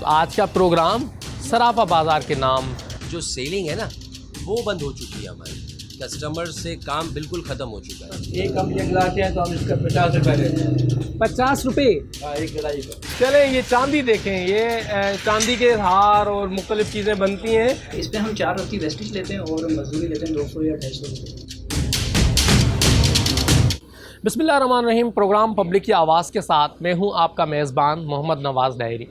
आज का प्रोग्राम सराफा बाज़ार के नाम। जो सेलिंग है ना वो बंद हो चुकी है हमारी, कस्टमर से काम बिल्कुल ख़त्म हो चुका है। एक हम ये गिलाते हैं तो हम इसका 50 रुपये लेते हैं। 50 रुपये? हाँ, एक गिलाई का। चलें ये चांदी देखें, ये चांदी के हार और मुख्तलिफ चीज़ें बनती हैं। इस पर हम 4 रत्ती वेस्टेज लेते हैं और मजदूरी लेते हैं 200 या 250 रुपये। बिस्मिल्लाहिर्रहमानिर्रहीम। प्रोग्राम पब्लिक की आवाज़ के साथ मैं हूं आपका मेज़बान मोहम्मद नवाज़ डायरी।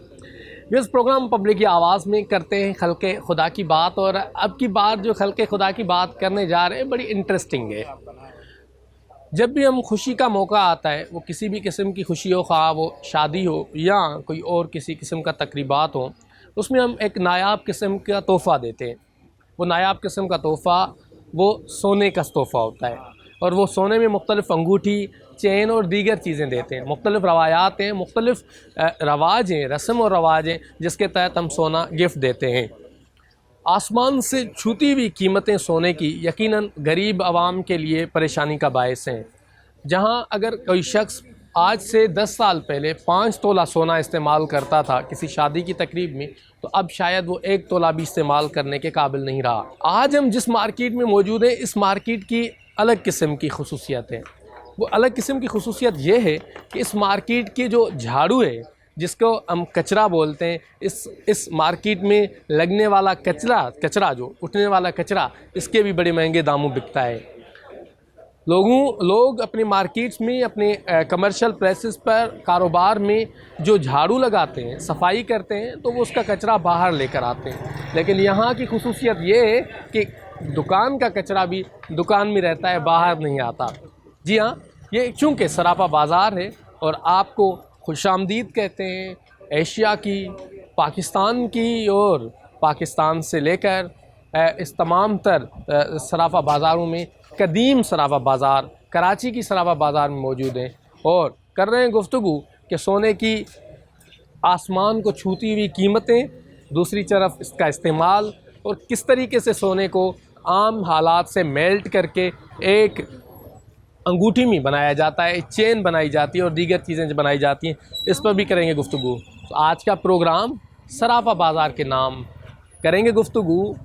इस प्रोग्राम पब्लिक की आवाज़ में करते हैं खल्क़े खुदा की बात, और अब की बात जो खल्क़े खुदा की बात करने जा रहे हैं बड़ी इंटरेस्टिंग है। जब भी हम खुशी का मौका आता है, वो किसी भी किस्म की खुशी हो, ख़्वाह वो शादी हो या कोई और किसी किस्म का तकरीबात हो, उसमें हम एक नायाब किस्म का तोहफ़ा देते हैं। वो नायाब किस्म का तोहफ़ा वो सोने का तोहफ़ा होता है, और वो सोने में मुख्तलिफ़ अंगूठी, चेन और दीगर चीज़ें देते हैं। मुख्तलिफ़ रवायात हैं, मुख्तलिफ़ रवाज हैं, रस्म और रवाज हैं जिसके तहत हम सोना गिफ्ट देते हैं। आसमान से छूती हुई कीमतें सोने की यकीनन गरीब आवाम के लिए परेशानी का बायस हैं। जहां अगर कोई शख्स आज से 10 साल पहले 5 तोला सोना इस्तेमाल करता था किसी शादी की तकरीब में, तो अब शायद वो 1 तोला भी इस्तेमाल करने के काबिल नहीं रहा। आज हम जिस मार्केट में मौजूद हैं, इस मार्केट की अलग किस्म की खसूसियत है। वो अलग किस्म की खसूसियत ये है कि इस मार्केट की जो झाड़ू है, जिसको हम कचरा बोलते हैं, इस मार्केट में लगने वाला कचरा जो उठने वाला कचरा, इसके भी बड़े महंगे दामों बिकता है। लोग अपने मार्केट्स में, अपने कमर्शियल प्लेसेस पर, कारोबार में जो झाड़ू लगाते हैं, सफाई करते हैं, तो वो उसका कचरा बाहर लेकर आते हैं। लेकिन यहाँ की खसूसियत ये है कि दुकान का कचरा भी दुकान में रहता है, बाहर नहीं आता। जी हाँ, ये चूँकि सराफा बाज़ार है और आपको खुशामदीद कहते हैं एशिया की, पाकिस्तान की, और पाकिस्तान से लेकर इस तमाम तर सराफा बाज़ारों में कदीम सराफा बाज़ार कराची की सराफा बाज़ार में मौजूद हैं, और कर रहे हैं गुफ्तगू कि सोने की आसमान को छूती हुई कीमतें, दूसरी तरफ इसका इस्तेमाल, और किस तरीके से सोने को आम हालात से मेल्ट करके एक अंगूठी में बनाया जाता है, चेन बनाई जाती है और दीगर चीज़ें जो बनाई जाती हैं, इस पर भी करेंगे गुफ्तगू। तो आज का प्रोग्राम सराफा बाज़ार के नाम करेंगे गुफ्तगू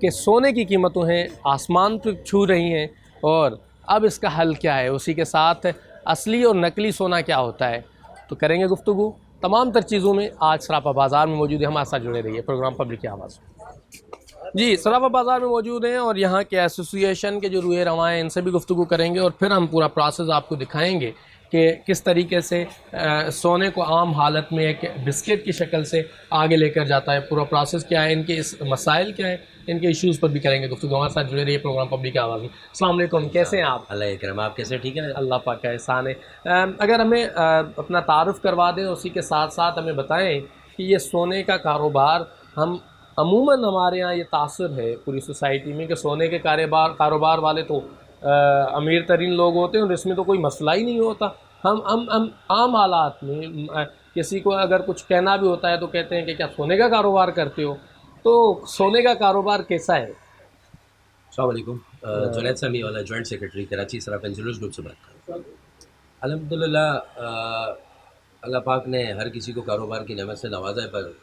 कि सोने की कीमतों हैं आसमान पर छू रही हैं, और अब इसका हल क्या है, उसी के साथ असली और नकली सोना क्या होता है, तो करेंगे गुफ्तगू। तमाम तर चीज़ों में आज सराफा बाज़ार में मौजूद है। हमारे साथ जुड़े रहिए प्रोग्राम पब्लिक की आवाज़। जी, सराफा बाज़ार में मौजूद हैं, और यहाँ के एसोसिएशन के जो रूए रवां हैं इनसे भी गुफ्तगू करेंगे, और फिर हम पूरा प्रोसेस आपको दिखाएंगे कि किस तरीके से सोने को आम हालत में एक बिस्किट की शक्ल से आगे लेकर जाता है। पूरा प्रोसेस क्या है, इनके इस मसाइल क्या है, इनके इश्यूज़ पर भी करेंगे गुफ्तगू। हमारे साथ जुड़े रहिए प्रोग्राम पब्लिक की आवाज़ में। अस्सलाम वालेकुम, कैसे हैं आप? अल्लाह करम, आप कैसे? ठीक है, अल्लाह पाक का एहसान है। अगर हमें अपना तारुफ़ करवा दें, उसी के साथ साथ हमें बताएं कि ये सोने का कारोबार, हम अमूमन हमारे यहाँ ये तासुर है पूरी सोसाइटी में कि सोने के कारोबार वाले तो अमीर तरीन लोग होते हैं, और इसमें तो कोई मसला ही नहीं होता। हम आम हालात में किसी को अगर कुछ कहना भी होता है तो कहते हैं कि क्या सोने का कारोबार करते हो? तो सोने का कारोबार कैसा है? अस्सलाम वालेकुम। जुनैद समी वाला जॉइंट सेक्रेटरी कराची सराफा इंजीनियर्स ग्रुप से बात कर रहा हूँ। अल्हम्दुलिल्लाह अल्लाह पाक ने हर किसी को कारोबार की नेमत से नवाजा है, पर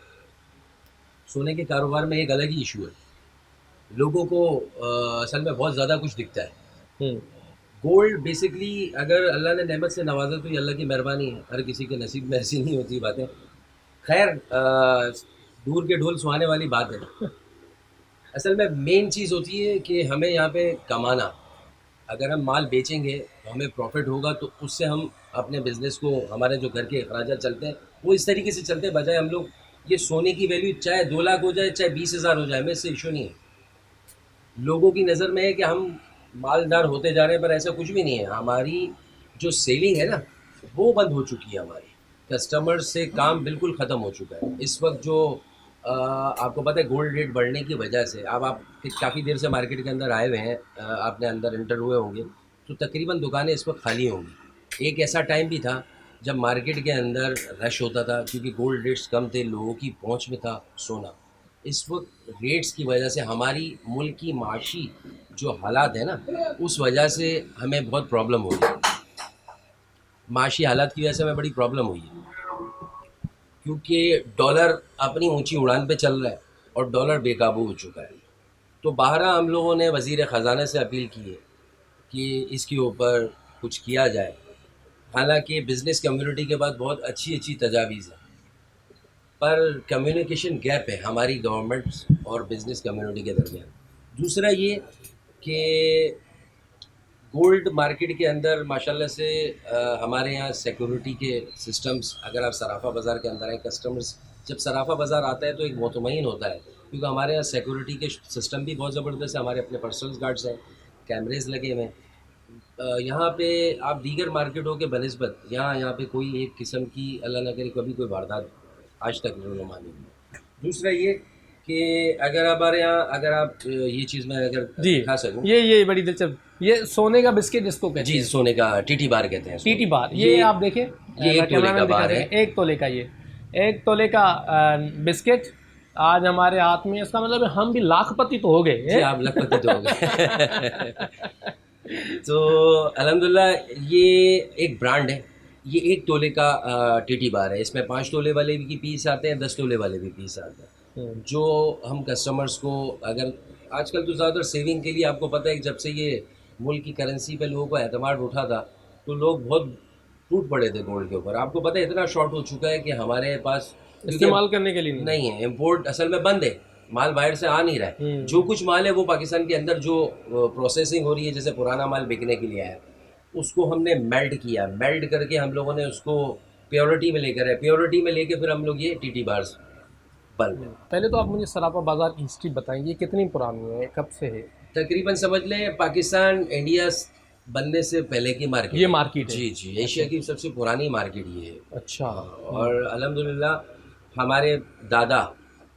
सोने के कारोबार में एक अलग ही इशू है। लोगों को असल में बहुत ज़्यादा कुछ दिखता है। गोल्ड बेसिकली अगर अल्लाह ने नेमत से नवाजा तो ये अल्लाह की मेहरबानी है, हर किसी के नसीब में ऐसी नहीं होती बातें। खैर, दूर के ढोल सुहाने वाली बात है। असल में मेन चीज़ होती है कि हमें यहाँ पे कमाना, अगर हम माल बेचेंगे तो हमें प्रॉफिट होगा, तो उससे हम अपने बिज़नेस को, हमारे जो घर के अखराजात चलते हैं वो इस तरीके से चलते हैं, बजाय हम लोग ये सोने की वैल्यू चाहे 2 लाख हो जाए चाहे 20,000 हो जाए, हमें इससे इशू नहीं है। लोगों की नज़र में है कि हम मालदार होते जा रहे हैं, पर ऐसा कुछ भी नहीं है। हमारी जो सेलिंग है ना वो बंद हो चुकी है, हमारी कस्टमर से काम बिल्कुल ख़त्म हो चुका है। इस वक्त जो आपको पता है गोल्ड रेट बढ़ने की वजह से, अब आप काफ़ी देर से मार्केट के अंदर आए हुए हैं, आपने अंदर एंटर हुए होंगे, तो तकरीबन दुकानें इस वक्त खाली होंगी। एक ऐसा टाइम भी था जब मार्केट के अंदर रश होता था, क्योंकि गोल्ड रेट्स कम थे, लोगों की पहुंच में था सोना। इस वक्त रेट्स की वजह से हमारी मुल्क की माशी जो हालात है ना, उस वजह से हमें बहुत प्रॉब्लम हो रही है। माशी हालात की वजह से हमें बड़ी प्रॉब्लम हुई है। क्योंकि डॉलर अपनी ऊंची उड़ान पे चल रहा है और डॉलर बेकाबू हो चुका है। तो बाहर हम लोगों ने वज़ीर ख़जाना से अपील की है कि इसके ऊपर कुछ किया जाए। हालांकि बिज़नेस कम्युनिटी के बाद बहुत अच्छी अच्छी तजावीज़ हैं, पर कम्युनिकेशन गैप है हमारी गवर्नमेंट और बिज़नेस कम्युनिटी के दरमियान। दूसरा ये कि गोल्ड मार्केट के अंदर माशाल्लाह से हमारे यहाँ सिक्योरिटी के सिस्टम्स, अगर आप सराफा बाज़ार के अंदर आए, कस्टमर्स जब सराफा बाज़ार आता है तो एक मुतमईन होता है, क्योंकि हमारे यहाँ सिक्योरिटी के सिस्टम भी बहुत ज़बरदस्त है। हमारे अपने पर्सनल गार्ड्स हैं, कैमरेज लगे हुए हैं। यहाँ पे आप दीगर मार्केटों के बनस्बत यहाँ पे कोई एक किस्म की अल्लाह न करे कभी कोई वारदात आज तक नहीं मानी। दूसरा ये कि अगर हमारे यहाँ अगर आप ये चीज़ मैं अगर जी दिखा सकूँ, ये बड़ी दिलचस्प, ये सोने का बिस्किट जिसको कहते जी हैं, सोने का टीटी बार कहते हैं इसको। टीटी बार, ये आप देखें, ये 1 तोले का बार है। 1 तोले का, ये 1 तोले का बिस्किट आज हमारे हाथ में। इसका मतलब हम भी लाखपति तो हो गए जी, आप लखपति तो हो गए। तो अल्हम्दुलिल्लाह ये एक ब्रांड है, ये 1 तोले का टीटी बार है। इसमें 5 तोले वाले भी पीस आते हैं, 10 तोले वाले भी पीस आते हैं। जो हम कस्टमर्स को, अगर आजकल तो ज़्यादातर सेविंग के लिए, आपको पता है कि जब से ये मुल्क की करेंसी पे लोगों को एतमाद उठा था तो लोग बहुत टूट पड़े थे गोल्ड के ऊपर। आपको पता है इतना शॉर्ट हो चुका है कि हमारे पास इस्तेमाल करने के लिए नहीं है, इम्पोर्ट असल में बंद है, माल बाहर से आ नहीं रहा है। जो कुछ माल है वो पाकिस्तान के अंदर जो प्रोसेसिंग हो रही है, जैसे पुराना माल बिकने के लिए आया, उसको हमने मेल्ट किया, मेल्ट करके हम लोगों ने उसको प्योरिटी में लेकर आए, प्योरिटी में लेके फिर हम लोग ये टीटी बार्स बल्ब। पहले तो आप मुझे सराफा बाज़ार की हिस्ट्री बताएंगे, ये कितनी पुरानी है, कब से है? तकरीबन समझ लें पाकिस्तान इंडिया बनने से पहले की मार्केट, ये मार्केट है? जी जी, एशिया की सबसे पुरानी मार्केट ये है। अच्छा। और अल्हम्दुलिल्लाह हमारे दादा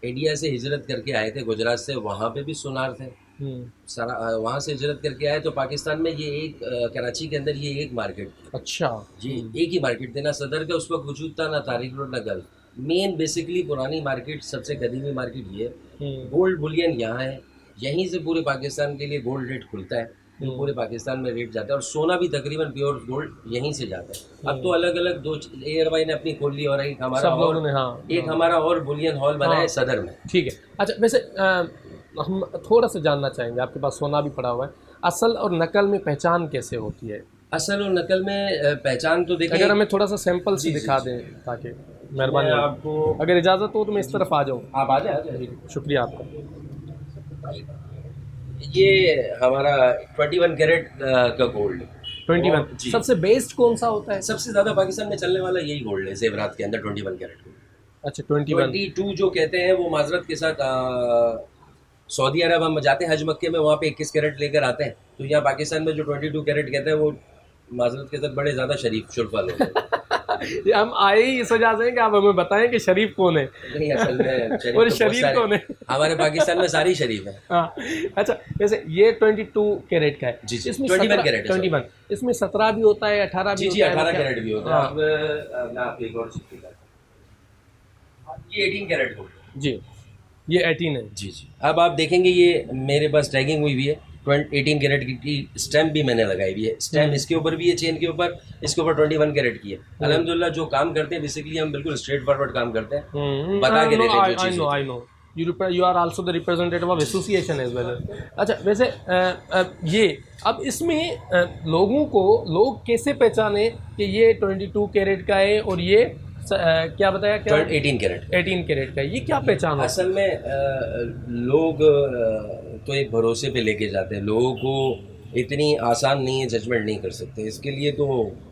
इंडिया से हिजरत करके आए थे, गुजरात से, वहाँ पे भी सुनार थे, वहाँ से हिजरत करके आए तो पाकिस्तान में ये एक कराची के अंदर ये एक मार्केट थी। अच्छा जी, एक ही मार्केट थी, ना सदर का उस वक्त वजूद था, ना तारिक रोड, ना गल्फ। मेन बेसिकली पुरानी मार्केट, सबसे कदीमी मार्केट ये है। गोल्ड बुलियन यहाँ है, यहीं से पूरे पाकिस्तान के लिए गोल्ड रेट खुलता है, जो पूरे पाकिस्तान में रेट जाता है। और सोना भी तकरीबन प्योर गोल्ड यहीं से जाता है। अब तो अलग अलग दो एयरवाई ने अपनी खोल ली, और एक हमारा सब लोगों ने, हाँ, एक हमारा और बुलियन हॉल बना है सदर में। ठीक है। अच्छा, वैसे हम थोड़ा सा जानना चाहेंगे, आपके पास सोना भी पड़ा हुआ है, असल और नकल में पहचान कैसे होती है? असल और नकल में पहचान तो देखिए, अगर हमें थोड़ा सा सैंपल से दिखा दें ताकि मेहरबानी, आपको अगर इजाज़त हो तो मैं इस तरफ आ जाऊँ। आप आ जाए। शुक्रिया आपका। ये हमारा 21 कैरेट का गोल्ड। 21 सबसे बेस्ट कौन सा होता है? सबसे ज़्यादा पाकिस्तान में चलने वाला यही गोल्ड है, जेवरात के अंदर 21 कैरेट गोल्ड। अच्छा, 22 जो कहते हैं वो माजरत के साथ सऊदी अरब हम जाते हैं हज मक्के में, वहाँ पे 21 कैरेट लेकर आते हैं। तो यहाँ पाकिस्तान में जो 22 कैरेट कहते हैं वो माजरत के साथ बड़े ज़्यादा शरीफ शुरफल होते हैं। हम आए ही इस वजह से कि आप हमें बताएं कि शरीफ कौन है। नहीं, असल में शरीफ और तो शरीफ बहुत कौन है? सारे हमारे पाकिस्तान में सारी शरीफ है। हाँ, अच्छा, वैसे ये 22 कैरेट का है। जी जी, इसमें 21 कैरेट है। 21, इसमें 17 भी होता है, 18 भी जी जी, होता है? 18 कैरेट भी होता है। हाँ। अब मैं आपको एक और चीज़ दिखाता हूँ, ये 18 कैरेट गोल्ड है। जी, ये 18 है। जी जी, अब आप देखेंगे ये मेरे पास टैगिंग हुई हुई है, 18 कैरेट की स्टैम्प भी मैंने लगाई हुई है। स्टैम्प इसके ऊपर भी है, चेन के ऊपर, इसके ऊपर 21 कैरेट की है। अल्हम्दुलिल्लाह जो काम करते हैं बेसिकली हम बिल्कुल स्ट्रेट फॉरवर्ड काम करते हैं, बता के देते हैं जो चीज़ होती है। I know. You are also the representative of association as well. अच्छा, वैसे ये अब इसमें लोग कैसे पहचाने कि ये 22 कैरेट का है और ये क्या बताया, क्या 18 कैरेट 18 कैरेट का है? ये क्या पहचान है? असल में लोग तो एक भरोसे पे लेके जाते हैं, लोगों को इतनी आसान नहीं है, जजमेंट नहीं कर सकते। इसके लिए तो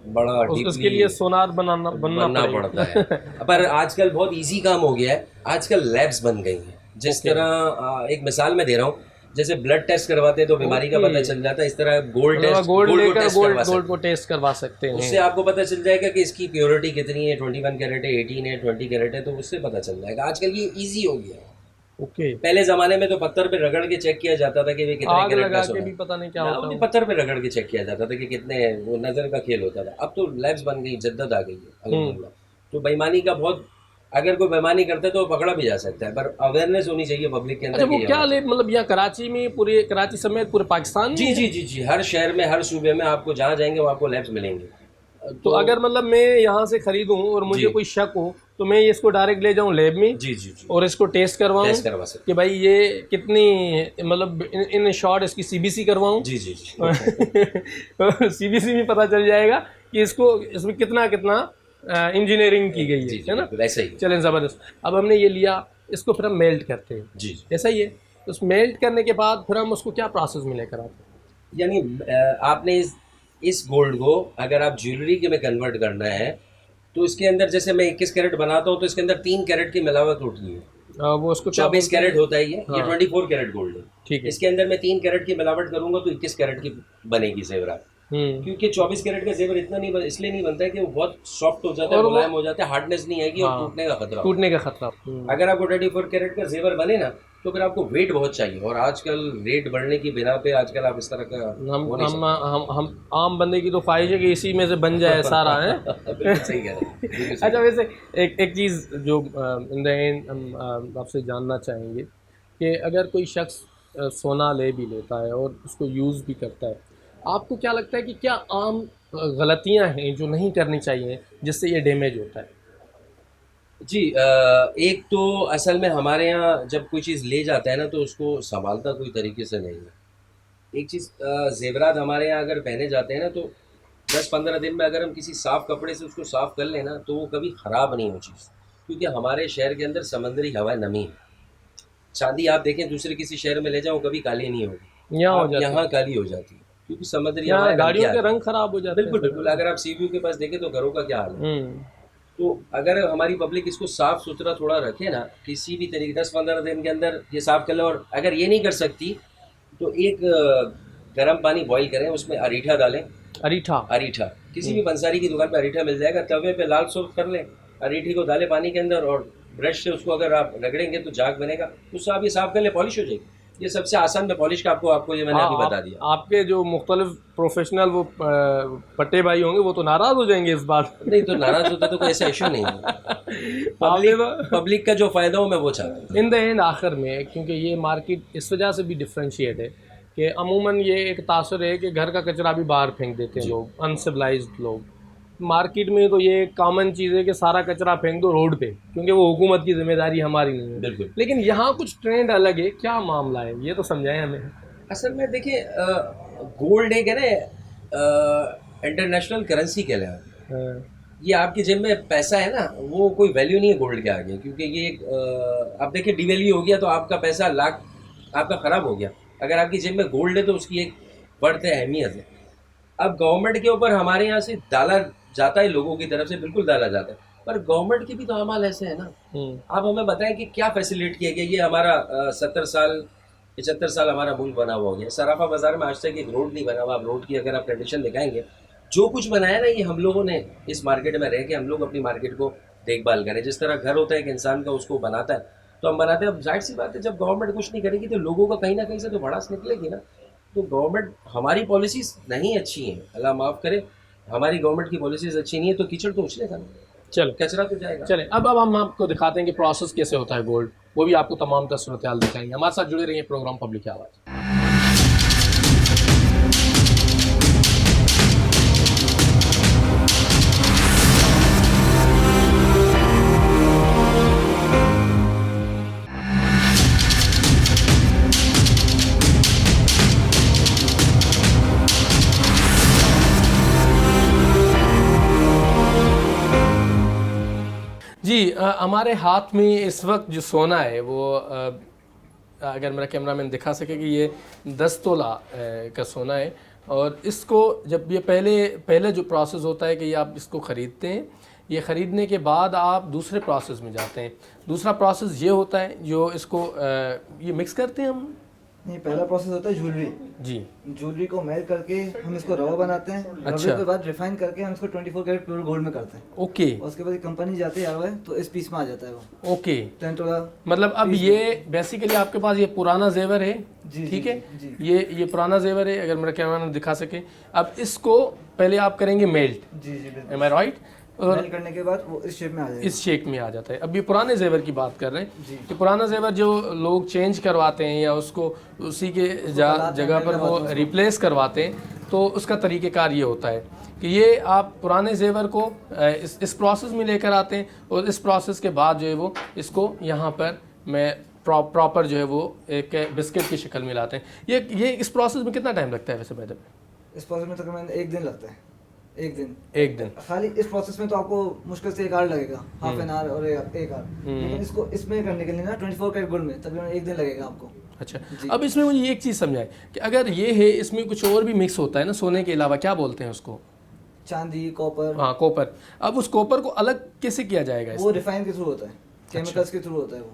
बड़ा उसके लिए सोनार बनना पड़ता है। पर आजकल बहुत इजी काम हो गया है, आजकल लैब्स बन गई हैं। जिस तरह एक मिसाल मैं दे रहा हूँ, जैसे ब्लड टेस्ट करवाते हैं तो बीमारी का पता चल जाता है, इस तरह गोल्ड को टेस्ट करवा सकते हैं। उससे आपको पता चल जाएगा कि इसकी प्योरिटी कितनी है, 21 कैरेट है, 18 है, 20 कैरेट है, तो उससे पता चल जाएगा। आजकल ये इजी हो गया है। ओके, पहले जमाने में तो पत्थर पे रगड़ के चेक किया जाता था कि वे कितने कैरेट का सोना है, भी पता नहीं क्या होता है, पत्थर पे रगड़ के चेक किया जाता था कि कितने, वो नजर का खेल होता था। अब तो लैब्स बन गई, जद्दत आ गई है अल्हम्दुलिल्लाह। तो बेईमानी का बहुत, अगर कोई बेईमानी करता है तो पकड़ा भी जा सकता है, पर अवेयरनेस होनी चाहिए पब्लिक के अंदर। अच्छा, वो क्या ले, मतलब यहाँ कराची में, पूरे कराची समेत पूरे पाकिस्तान में? जी जी जी जी, हर शहर में, हर सूबे में आपको जहाँ जाएंगे वो आपको लैब्स मिलेंगे। तो अगर मतलब मैं यहाँ से खरीदूँ और मुझे जी। कोई शक हो तो मैं इसको डायरेक्ट ले जाऊँ लैब में जी जी जी, और इसको टेस्ट करवाऊँ टेस्ट करवा सकते कि भाई ये कितनी मतलब इन शॉर्ट इसकी सीबीसी करवाऊँ जी जी जी सीबीसी में पता चल जाएगा कि इसको इसमें कितना कितना इंजीनियरिंग की गई जी है जी ना। बिल्कुल ऐसा ही है। चलें ज़बरदस्त। अब हमने ये लिया, इसको फिर हम मेल्ट करते हैं, जी जी ऐसा ही है। उस मेल्ट करने के बाद फिर हम उसको क्या प्रोसेस में लेकर आते हैं? यानी आपने इस गोल्ड को अगर आप ज्वेलरी के में कन्वर्ट करना है तो इसके अंदर जैसे मैं 21 कैरेट बनाता हूँ तो इसके अंदर 3 कैरेट की मिलावट होती है। वो उसको क्या 24 बोलते हैं? कैरेट होता है ये हाँ। 24 कैरेट गोल्ड है। ठीक है। इसके अंदर मैं 3 कैरेट की मिलावट करूंगा तो 21 कैरेट की बनेगी जेवरात। क्योंकि 24 कैरेट का जेवर इतना नहीं इसलिए नहीं बनता है कि वो बहुत सॉफ्ट हो जाता है, और वो- मुलायम हो जाता है, हार्डनेस नहीं आएगी और हाँ। टूटने का खतरा होता टूटने का खतरा। है। अगर आपको 24 कैरेट का जेवर बने ना तो फिर आपको वेट बहुत चाहिए और आजकल रेट बढ़ने की बिना पे आजकल आप इस तरह का हम हो नहीं हम आम बंदे की तो ख्वाहिश है कि इसी में से बन जाए सारा है। सकते। बिल्कुल सही कह रहे हैं, बिल्कुल सही। अच्छा, वैसे एक चीज़ जो इन द एंड हम आपसे जानना चाहेंगे कि अगर कोई शख्स सोना ले भी लेता है और उसको यूज़ भी करता है, आपको क्या लगता है कि क्या आम गलतियां हैं जो नहीं करनी चाहिए जिससे ये डैमेज होता है? जी एक तो असल में हमारे यहाँ जब कोई चीज़ ले जाता है ना तो उसको संभालता कोई तरीके से नहीं है। एक चीज़ जेवरात हमारे यहाँ अगर पहने जाते हैं ना तो 10-15 दिन में अगर हम किसी साफ़ कपड़े से उसको साफ़ कर लें ना तो वो कभी ख़राब नहीं हो चीज़, क्योंकि हमारे शहर के अंदर समंदरी हवा नमी है। चांदी आप देखें दूसरे किसी शहर में ले जाओ कभी काली नहीं होगी, यहाँ हो आप जाता यहाँ है, काली हो जाती है क्योंकि समुद्री यहाँ हवाएं गाड़ियों हल्की के आती रंग खराब हो हैं। जाते हैं। बिल्कुल बिल्कुल, अगर आप सी व्यू के पास देखें तो घरों का क्या हाल है। हम्म। तो अगर हमारी पब्लिक इसको साफ़ सुथरा थोड़ा रखे ना किसी भी तरीके 10-15 दिन के अंदर ये साफ़ कर ले, और अगर ये नहीं कर सकती तो एक गर्म पानी बॉईल करें, उसमें अरीठा डालें। अरीठा। अरीठा किसी भी पंसारी की दुकान पे अरीठा मिल जाएगा, तवे पे लाल सोप कर लें, अरीठी को डालें पानी के अंदर और ब्रश से उसको अगर आप रगड़ेंगे तो जाग बनेगा, उससे आप ये साफ़ कर ले, पॉलिश हो जाएगी। ये सबसे आसान में पॉलिश का आपको ये मैंने हाँ, अभी बता दिया। आपके जो मुख्तलिफ प्रोफेशनल वो पट्टे भाई होंगे वो तो नाराज़ हो जाएंगे इस बात। नहीं तो नाराज़ होता तो कोई ऐसा इशू नहीं है। पब्लिक का जो फ़ायदा हो मैं वो चाहता हूँ। इन द एंड आखिर में, क्योंकि ये मार्केट इस वजह से भी डिफ्रेंशिएट है कि अमूमन ये एक तासर है कि घर का कचरा भी बाहर फेंक देते हैं लोग, अनसिविलाइज्ड लोग। मार्केट में तो ये कॉमन चीज़ है कि सारा कचरा फेंक दो रोड पे, क्योंकि वो हुकूमत की जिम्मेदारी हमारी नहीं है। बिल्कुल। लेकिन यहाँ कुछ ट्रेंड अलग है, क्या मामला है ये तो समझाएं हमें। असल में देखिए गोल्ड एक है ना इंटरनेशनल करेंसी के लिए, ये आपकी जेब में पैसा है ना, वो कोई वैल्यू नहीं है गोल्ड के आगे, क्योंकि ये एक आप देखिए डिवैल्यू हो गया तो आपका पैसा लाख आपका ख़राब हो गया। अगर आपकी जेब में गोल्ड है तो उसकी एक बढ़त अहमियत है। अब गवर्नमेंट के ऊपर हमारे यहाँ से डाला जाता है, लोगों की तरफ से बिल्कुल डाला जाता है, पर गवर्नमेंट के भी तो अमाल ऐसे है ना। आप हमें बताएं कि क्या फैसिलिट किया गया। ये हमारा 70 साल 75 साल हमारा मुल्क बना हुआ हो गया, सराफा बाज़ार में आज तक एक रोड नहीं बना हुआ। आप रोड की अगर आप कंडीशन दिखाएंगे, जो कुछ बनाया ना ये हम लोगों ने इस मार्केट में रह के, हम लोग अपनी मार्केट को देखभाल करें। जिस तरह घर होता है एक इंसान का, उसको बनाता है तो हम बनाते हैं। अब जाहिर सी बात है जब गवर्नमेंट कुछ नहीं करेगी तो लोगों का कहीं ना कहीं से तो भड़ास निकलेगी ना। तो गवर्नमेंट हमारी पॉलिसीज़ नहीं अच्छी हैं, अल्लाह माफ़ करे, हमारी गवर्नमेंट की पॉलिसीज़ अच्छी नहीं है तो कीचड़ तो उछलेगा ना, चलो कचरा तो जाएगा। चले अब हम आपको दिखाते हैं कि प्रोसेस कैसे होता है गोल्ड, वो भी आपको तमाम सूरत हाल दिखाएंगे। हमारे साथ जुड़े रहिए प्रोग्राम पब्लिक की आवाज़। जी हमारे हाथ में इस वक्त जो सोना है वो अगर मेरा कैमरामैन दिखा सके कि ये 10 तोला का सोना है। और इसको जब ये पहले जो प्रोसेस होता है कि ये आप इसको ख़रीदते हैं, ये ख़रीदने के बाद आप दूसरे प्रोसेस में जाते हैं। दूसरा प्रोसेस ये होता है जो इसको ये मिक्स करते हैं हम। नहीं, पहला प्रोसेस होता है ज्वेलरी। जी, ज्वेलरी को मेल्ट करके हम इसको रवा बनाते हैं। अच्छा। रवे के बाद रिफाइन करके हम इसको 24 कैरेट प्योर गोल्ड में करते हैं। ओके और उसके बाद कंपनी जाती है आवा है तो इस पीस में आ जाता है वो ओके। 10 तोला। मतलब अब ये बेसिकली आपके पास ये पुराना जेवर है, जी, ठीक है जी। ये पुराना जेवर है, अगर मेरा कैमरा दिखा सके। अब इसको पहले आप करेंगे मेल्ट, जी जी बिल्कुल। एम आई राइट? और मेल्ट करने के बाद वो इस शेप में आ जाएगा। इस शेप में आ जाता है। अभी पुराने जेवर की बात कर रहे हैं जी। कि पुराना जेवर जो लोग चेंज करवाते हैं या उसको उसी के जगह पर वो रिप्लेस करवाते हैं, तो उसका तरीक़ेकार ये होता है कि ये आप पुराने जेवर को इस प्रोसेस में लेकर आते हैं और इस प्रोसेस के बाद जो है वो इसको यहाँ पर मैं प्रॉपर जो है वो एक बिस्किट की शक्ल में लाते हैं। ये इस प्रोसेस में कितना टाइम लगता है वैसे मैडम? इस प्रोसेस में तकरीबन 1 दिन लगता है। एक दिन खाली इस प्रोसेस में तो आपको मुश्किल से 1 आवर लगेगा, हाफ एन आवर और 1 आवर। लेकिन इसको इसमें करने के लिए ना 24 कैरेट गोल्ड में तकरीबन 1 दिन लगेगा आपको। अच्छा, अब इसमें मुझे एक चीज़ समझाए कि अगर ये है, इसमें कुछ और भी मिक्स होता है ना सोने के अलावा, क्या बोलते हैं उसको? चांदी, कॉपर। हाँ, कॉपर। अब उस कॉपर को अलग कैसे किया जाएगा? वो रिफाइन के थ्रू होता है, केमिकल्स के थ्रू होता है वो।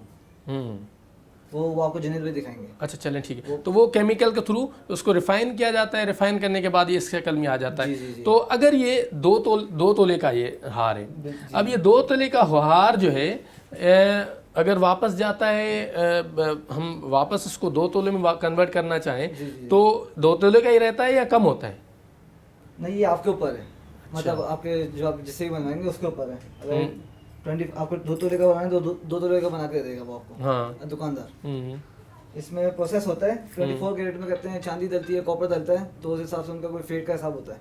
वो आपको जनीत भी दिखाएंगे। अच्छा, चलें ठीक है। तो वो केमिकल के थ्रू उसको रिफाइन किया जाता है, रिफाइन करने के बाद ये इस शक्ल में आ जाता है। जी। तो अगर ये 2 तोले का ये हार है, अब ये 2 तोले का हार जो है अगर वापस जाता है, हम वापस इसको 2 तोले में कन्वर्ट करना चाहें तो 2 तोले का ही रहता है या कम होता है? नहीं, ये आपके ऊपर है। मतलब आपके जो आप जिससे भी बनवाएंगे उसके ऊपर है। अगर 20 आपको 2 तोले का बनाना है तो 2 तोले का बना के देगा वो आपको। हाँ, दुकानदार। इसमें प्रोसेस होता है 24 कैरेट में करते हैं। चांदी डलती है, कॉपर डलता है, तो उस हिसाब से उनका कोई फेट का हिसाब होता है।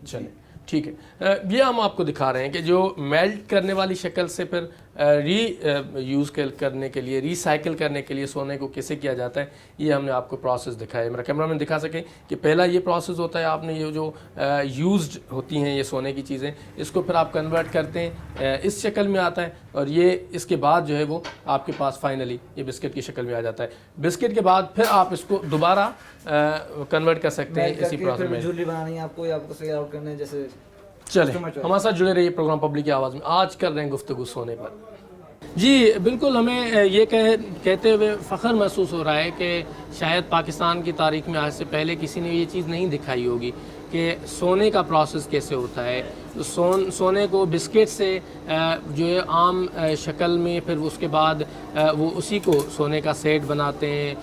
चले ठीक है। ये हम आपको दिखा रहे हैं कि जो मेल्ट करने वाली शक्ल से फिर यूज़ करने के लिए, रिसाइकिल करने के लिए सोने को कैसे किया जाता है, ये हमने आपको प्रोसेस दिखाया। मेरा कैमरामैन दिखा सके कि पहला ये प्रोसेस होता है, आपने ये जो यूज्ड होती हैं ये सोने की चीज़ें, इसको फिर आप कन्वर्ट करते हैं, इस शक्ल में आता है और ये इसके बाद जो है वो आपके पास फाइनली ये बिस्किट की शक्ल में आ जाता है। बिस्किट के बाद फिर आप इसको दोबारा कन्वर्ट कर सकते हैं इसी प्रोसेस में। ज्वेलरी बनानी है आपको या आपको सेल आउट करना है, जैसे चले हमारे साथ जुड़े रहिए प्रोग्राम पब्लिक की आवाज़ में। आज कर रहे हैं गुफ्तगू सोने पर। जी बिल्कुल, हमें ये कहते हुए फ़ख्र महसूस हो रहा है कि शायद पाकिस्तान की तारीख़ में आज से पहले किसी ने ये चीज़ नहीं दिखाई होगी कि सोने का प्रोसेस कैसे होता है। तो सोने को बिस्किट से जो है आम शक्ल में, फिर उसके बाद वो उसी को सोने का सेट बनाते हैं,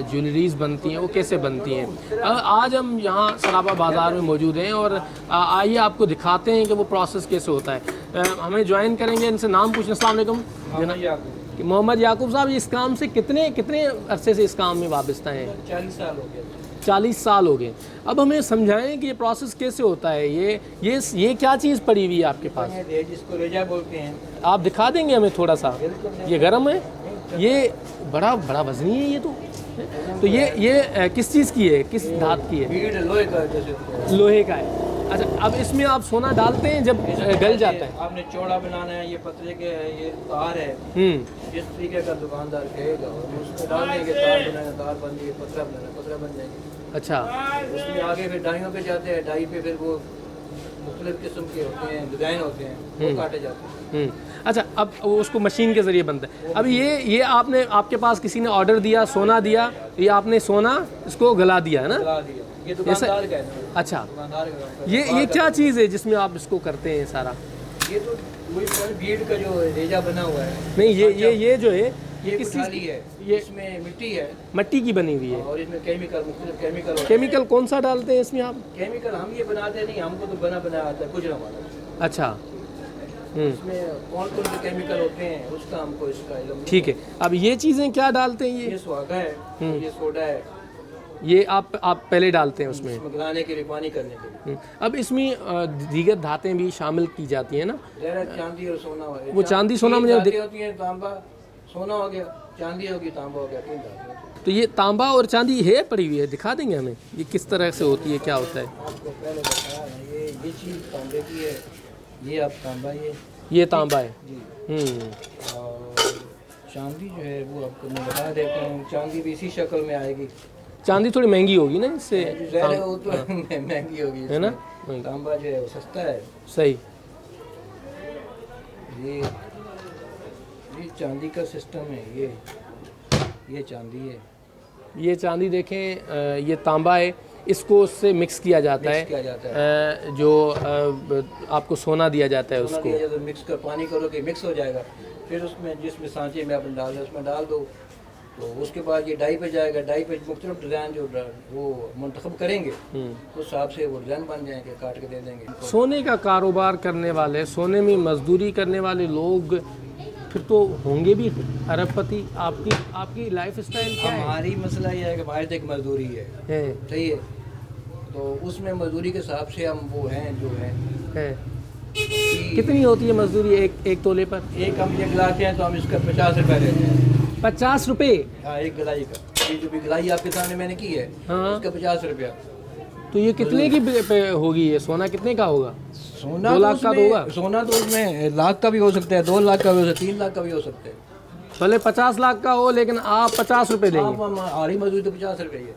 ज्वेलरीज़ बनती हैं, वो कैसे बनती हैं। आज हम यहाँ सराबा बाज़ार में मौजूद हैं और आइए आपको दिखाते हैं कि वो प्रोसेस कैसे होता है। हमें ज्वाइन करेंगे, इनसे नाम पूछना। अस्सलाम वालेकुम। मोहम्मद याकूब साहब, इस काम से कितने अरसे से इस काम में वाबस्ता हैं? 40 साल हो गए। 40 साल हो गए। अब हमें समझाएं कि ये प्रोसेस कैसे होता है। ये क्या चीज़ पड़ी हुई है आपके पास? जिसको रेजा बोलते हैं। आप दिखा देंगे हमें थोड़ा सा? ये गर्म है, ये बड़ा वजनी है ये तो ये किस चीज़ की है, किस धात की है? बीड़ लोहे का, जैसे लोहे का है। अच्छा, अब इसमें आप सोना डालते हैं जब गल जाता है? आपने चौड़ा बनाना है, ये पतले के है, ये तार है। जिस तरीके का दुकानदार कहेगा उसमें डालने के तार बनाना, तार बन जाएगी, पतला बनाना, पतला बन जाएगी। अच्छा, उसमें आगे फिर डाइयों पे जाते हैं, डाई पे फिर वो मुख्तलिफ किस्म के होते हैं, डिज़ाइन होते हैं, वो काटे जाते हैं। अच्छा, अब वो उसको मशीन के ज़रिए बनता है। अब ये आपके पास किसी ने ऑर्डर दिया, सोना दिया, ये आपने सोना इसको गला दिया है ना? गला दिया। ये दुकानदार का है। अच्छा, दुकानदार का ये क्या चीज़ है जिसमें आप इसको करते हैं सारा? ये तो वही बीड़ का जो रेजा बना हुआ है। नहीं, ये जो है ये किस कुठाली चीज़? है, ये इसमें मिट्टी है मिट्टी की बनी हुई है और इसमें केमिकल, मुख्तलिफ केमिकल होते हैं। केमिकल कौन सा डालते हैं इसमें आप? केमिकल हम ये बनाते नहीं, हमको तो बना आता है, कुछ ना मालूम। अच्छा, इसमें कौन कौन से केमिकल होते हैं उसका हमको इसका इल्म नहीं। ठीक है। अब ये चीज़ें क्या डालते हैं? ये सुहागा है, ये सोडा है, ये आप पहले डालते हैं उसमें? इसमें गलाने के लिए, पानी करने के लिए। अब इसमें दीगर धातें भी शामिल की जाती हैं ना? चांदी और सोना हो गया। वो चांदी सोना मुझे होती है, तांबा सोना हो गया, चांदी होगी, तांबा हो गया, 3 धातें होती हैं। तो ये तांबा और चांदी है पड़ी हुई है, दिखा देंगे हमें ये किस तरह से होती है, क्या होता है? आपको पहले बताया ना, ये चीज़ तांबे की है, ये अब तांबा, ये तांबा है जी। और चांदी जो है वो आपको मैं बता देता हूँ, चांदी भी इसी शक्ल में आएगी। चांदी थोड़ी महंगी होगी ना इससे? ज़ाहिर है वो तो महंगी होगी, है ना? तांबा जो है वो सस्ता है। सही। ये चांदी का सिस्टम है। ये चांदी है। ये चांदी देखें, ये तांबा है, इसको उससे मिक्स किया जाता है, जो आपको सोना दिया जाता है उसको मिक्स कर, पानी करोगे मिक्स हो जाएगा। फिर उसमें जिसमें सांचे में आपने डाल दो, उसमें डाल दो, तो उसके बाद ये डाई पे जाएगा, डाई पे मुख्तलिफ डिज़ाइन जो वो मुंतखब करेंगे उस हिसाब से वो डिज़ाइन बन जाएंगे, काट के दे देंगे। सोने का कारोबार करने वाले, सोने में मजदूरी करने वाले लोग फिर तो होंगे भी अरबपति। आपकी लाइफ स्टाइल क्या है? हमारी मसला ये है कि हमारी तो एक मजदूरी है, सही है, तो उसमें मजदूरी के हिसाब से हम वो हैं जो है। कितनी होती है मजदूरी एक तोले पर? एक हम ये गिलाते हैं तो हम इसका 50 रुपये लेते हैं। 50 रुपये? हाँ, एक गिलाई का। ये जो भी गिलाई आपके सामने मैंने की है, हाँ, इसका 50 रुपया। तो ये कितने की होगी? ये सोना कितने का होगा? सोना 2 लाख का होगा? सोना तो उसमें लाख का भी हो सकता है, 2 लाख का भी हो सकता है, 3 लाख का भी हो सकता है। भले 50 लाख का हो, लेकिन आप 50 रुपये देंगे। हमारी मजदूरी तो 50 रुपये है।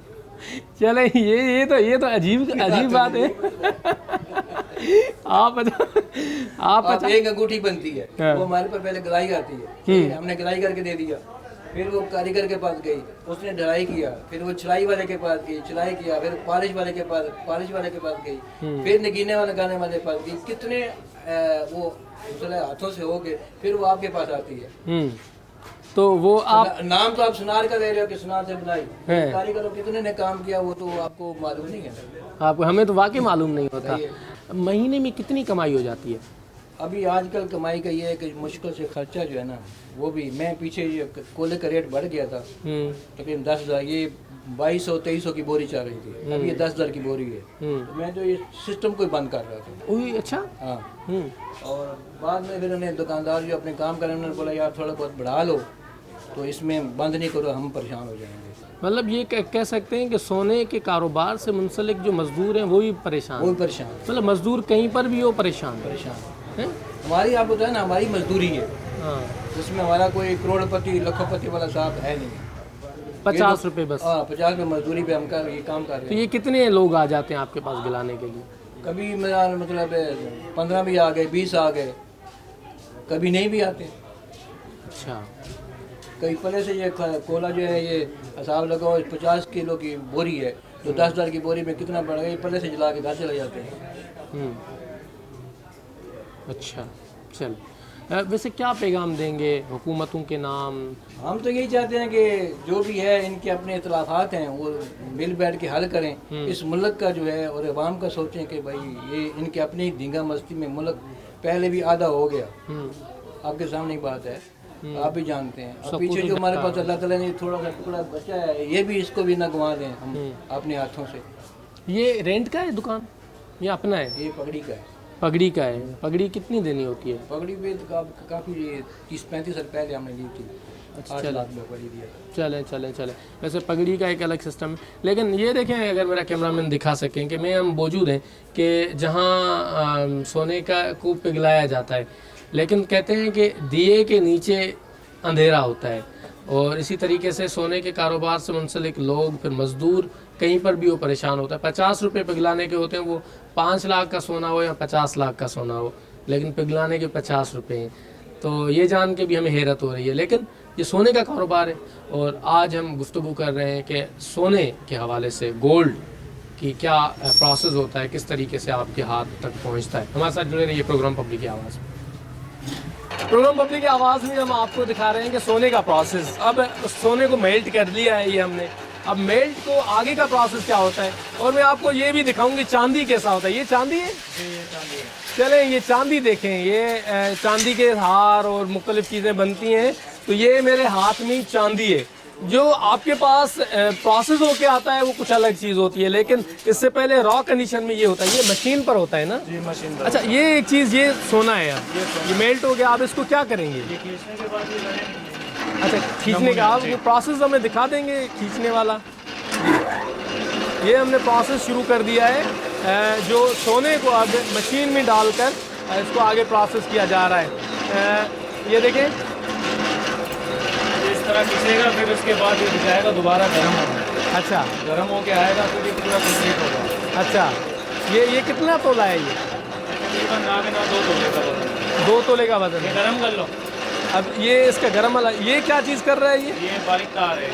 चले, ये तो अजीब बात है। आप एक अंगूठी बनती है, हाँ, वो हमारे पर पहले गिलाई आती है, हमने गिलाई करके दे दिया, फिर वो कारीगर के पास गई, उसने ढलाई किया, फिर वो छिलाई वाले के पास गई, छिलाई किया, फिर पॉलिश वाले के पास गई, फिर नगीने वाले गाने वाले के पास गई, कितने वो हाथों से हो गए, फिर वो आपके पास आती है। तो वो आप नाम तो आप सुनार का दे रहे हो कि सुनार से बुलाई, कारीगरों कितने ने काम किया वो तो आपको मालूम नहीं है। आपको, हमें तो वाकई मालूम नहीं होता। महीने में कितनी कमाई हो जाती है? अभी आजकल कमाई का ये है कि मुश्किल से खर्चा जो है ना, वो भी मैं पीछे ये कोयले का रेट बढ़ गया था तकरीबन 10,000, ये 2200-2300 की बोरी चल रही थी, अभी ये 10,000 की बोरी है। तो मैं जो ये सिस्टम को बंद कर रहा था। ओह, अच्छा। हाँ, और बाद में फिर उन्हें दुकानदार जो अपने काम करने उन्होंने बोला यार थोड़ा बहुत बढ़ा लो, तो इसमें बंद नहीं करो, हम परेशान हो जाएंगे। मतलब ये कह सकते हैं कि सोने के कारोबार से मुंसलिक जो मजदूर हैं वो भी परेशान, मतलब मजदूर कहीं पर भी वो परेशान है। हमारी आपको बताया ना, हमारी मजदूरी है। हाँ, उसमें हमारा कोई करोड़पति लखोपति वाला साहब है नहीं। 50 रुपये बस। हाँ, 50 रुपये मजदूरी पे हम ये काम कर रहे हैं। तो ये कितने लोग आ जाते हैं आपके पास गिलाने के लिए? कभी मेरा मतलब 15 भी आ गए, 20 आ गए, कभी नहीं भी आते। अच्छा, कई पहले से ये कोला जो है ये हिसाब लगाओ 50 किलो की बोरी है, तो 10,000 की बोरी में कितना बढ़ गया, पहले से जला के घर चले जाते हैं। अच्छा, चल, वैसे क्या पैगाम देंगे हुकूमतों के नाम? हम तो यही चाहते हैं कि जो भी है इनके अपने इतलाफात हैं वो मिल बैठ के हल करें। इस मुल्क का जो है और अवाम का सोचें कि भाई ये इनके अपनी धींगा मस्ती में मुल्क पहले भी आधा हो गया। आपके सामने ही बात है, आप भी जानते हैं। और पीछे जो हमारे पास अल्लाह ताला ने थोड़ा सा टुकड़ा बचा है, ये भी इसको भी ना गंवा दें हम अपने हाथों से। ये रेंट का है दुकान या अपना है? ये पगड़ी का है। पगड़ी का है। पगड़ी कितनी देनी होती है? पगड़ी पे काफ़ी 30-35 साल पहले हमने ली थी। अच्छा, 8 लाख में पगड़ी दिया। चलें। वैसे पगड़ी का एक अलग सिस्टम है, लेकिन ये देखें, अगर मेरा कैमरामैन दिखा सकें कि मैं हम मौजूद हैं कि जहाँ सोने का कूप पिघलाया जाता है, लेकिन कहते हैं कि दिए के नीचे अंधेरा होता है। और इसी तरीके से सोने के कारोबार से मुंसलिक लोग, फिर मज़दूर, कहीं पर भी वो परेशान होता है। 50 रुपये पिघलाने के होते हैं, वो 5 लाख का सोना हो या 50 लाख का सोना हो, लेकिन पिघलाने के 50 रुपये हैं। तो ये जान के भी हमें हैरत हो रही है, लेकिन ये सोने का कारोबार है। और आज हम गुफ्तगू कर रहे हैं कि सोने के हवाले से गोल्ड की क्या प्रोसेस होता है, किस तरीके से आपके हाथ तक पहुँचता है। हमारे साथ जुड़े रहिए प्रोग्राम पब्लिक की आवाज़। प्रोग्राम पब्लिक की आवाज़ में हम आपको दिखा रहे हैं कि सोने का प्रोसेस। अब सोने को मेल्ट कर लिया है ये हमने, अब मेल्ट को आगे का प्रोसेस क्या होता है, और मैं आपको ये भी दिखाऊंगी चांदी कैसा होता है। ये चांदी है, चलें ये चांदी देखें। ये चांदी के हार और मुख्तलिफ चीज़ें बनती हैं। तो ये मेरे हाथ में चांदी है। जो आपके पास प्रोसेस होके आता है वो कुछ अलग चीज़ होती है, लेकिन इससे पहले रॉ कंडीशन में ये होता है। ये मशीन पर होता है ना? जी, मशीन पर। अच्छा, ये एक चीज़, ये सोना है, अब ये मेल्ट हो गया, आप इसको क्या करेंगे? ये खींचने के बाद ये करेंगे। अच्छा, खींचने का आप प्रोसेस हमें दिखा देंगे, खींचने वाला। ये हमने प्रोसेस शुरू कर दिया है, जो सोने को अब मशीन में डालकर इसको आगे प्रोसेस किया जा रहा है। ये देखें, इस तरह खींचेगा, फिर उसके बाद ये जाएगा दोबारा गर्म होगा। अच्छा, गर्म होके आएगा फिर ये पूरा कंप्लीट होगा। अच्छा, ये कितना तोला है? ये तकरीबन ना 2 तोले का वजन। 2 तोले का वजन है। गर्म कर लो। अब ये इसका गर्म वाला, ये क्या चीज़ कर रहा है? ये बारीक तार है।